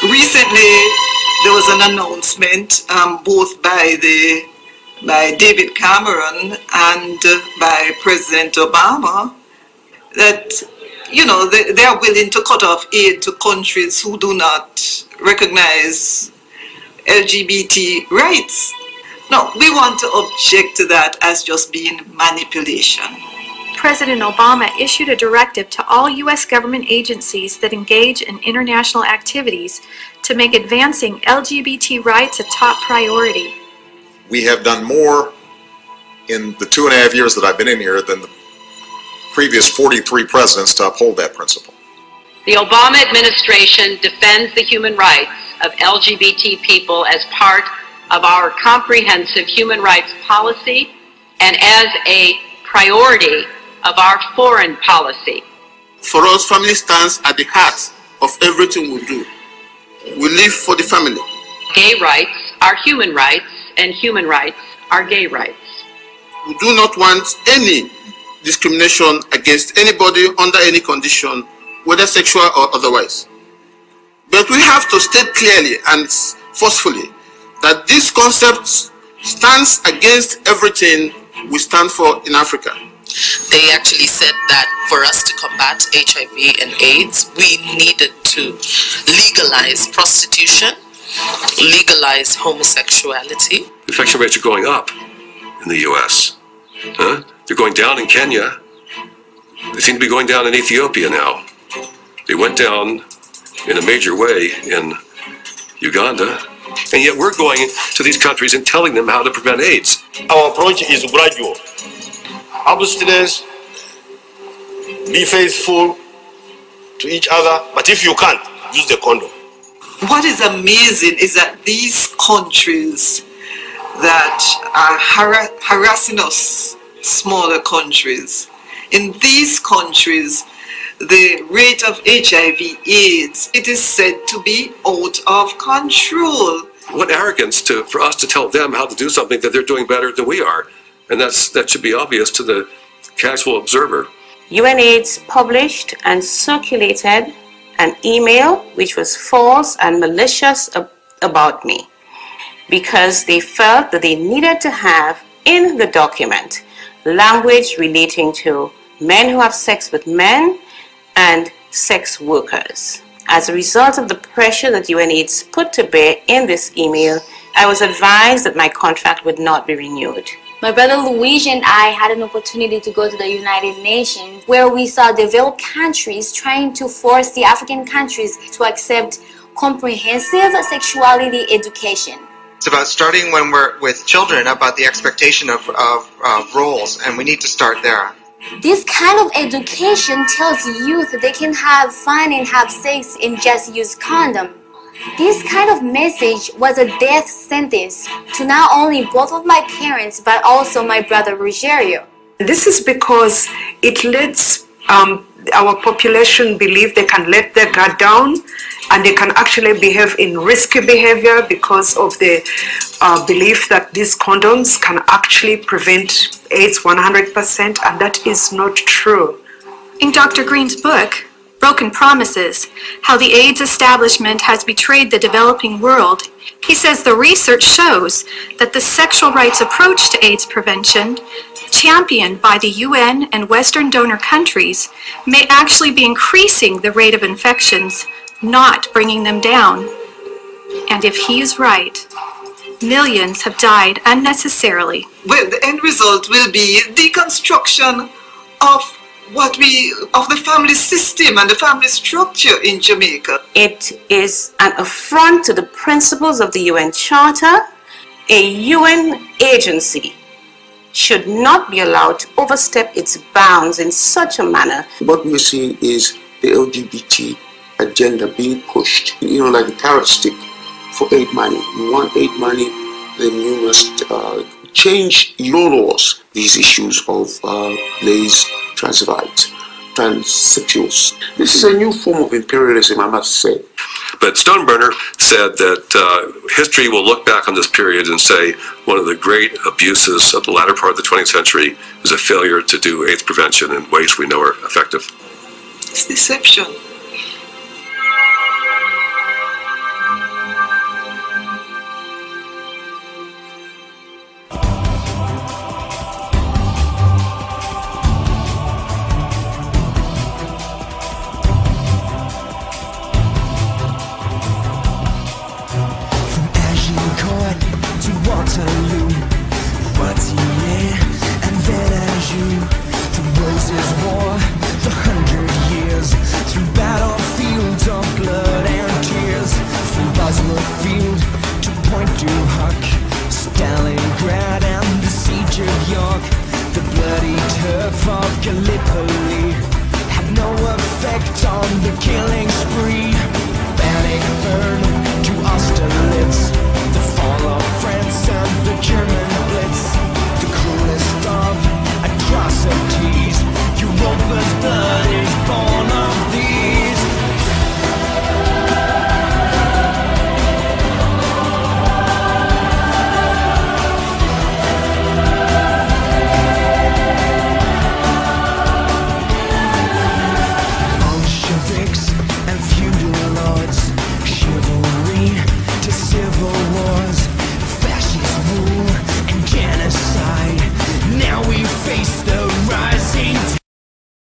Recently, there was an announcement both by David Cameron and by President Obama that, you know, they are willing to cut off aid to countries who do not recognize LGBT rights. No, we want to object to that as just being manipulation. President Obama issued a directive to all U.S. government agencies that engage in international activities to make advancing LGBT rights a top priority. We have done more in the 2.5 years that I've been in here than the previous 43 presidents to uphold that principle. The Obama administration defends the human rights of LGBT people as part of our comprehensive human rights policy and as a priority of our foreign policy. For us, family stands at the heart of everything we do. We live for the family. Gay rights are human rights, and human rights are gay rights. We do not want any discrimination against anybody under any condition, whether sexual or otherwise. But we have to state clearly and forcefully that this concept stands against everything we stand for in Africa. They actually said that for us to combat HIV and AIDS, we needed to legalize prostitution, legalize homosexuality. Infection rates are going up in the U.S. They're going down in Kenya. They seem to be going down in Ethiopia now. They went down in a major way in Uganda. And yet we're going to these countries and telling them how to prevent AIDS. Our approach is gradual. Abstinence, be faithful to each other, but if you can't, use the condom. What is amazing is that these countries that are harassing us, smaller countries, in these countries, the rate of HIV/AIDS, it is said to be out of control. What arrogance for us to tell them how to do something that they're doing better than we are. And that should be obvious to the casual observer. UNAIDS published and circulated an email which was false and malicious about me because they felt that they needed to have in the document language relating to men who have sex with men and sex workers. As a result of the pressure that UNAIDS put to bear in this email, I was advised that my contract would not be renewed. My brother Luigi and I had an opportunity to go to the United Nations where we saw developed countries trying to force the African countries to accept comprehensive sexuality education. It's about starting when we're with children about the expectation of roles, and we need to start there. This kind of education tells youth they can have fun and have sex and just use condom. This kind of message was a death sentence to not only both of my parents but also my brother Rogerio. This is because it lets our population believe they can let their guard down and they can actually behave in risky behavior because of the belief that these condoms can actually prevent AIDS 100%, and that is not true. In Dr. Green's book, Broken Promises, How the AIDS Establishment Has Betrayed the Developing World, he says the research shows that the sexual rights approach to AIDS prevention, championed by the UN and Western donor countries, may actually be increasing the rate of infections, not bringing them down. And if he is right, millions have died unnecessarily. Well, the end result will be deconstruction of the family system and the family structure in Jamaica. It is an affront to the principles of the UN Charter. A UN agency should not be allowed to overstep its bounds in such a manner. What we're seeing is the LGBT agenda being pushed, like a carrot stick for aid money. You want aid money, then you must change your laws. These issues of gays, trans rights, transsexuals. This is a new form of imperialism, I must say. But Stoneburner said that history will look back on this period and say one of the great abuses of the latter part of the 20th century is a failure to do AIDS prevention in ways we know are effective. It's deception. Gallipoli had no effect on the killing spree.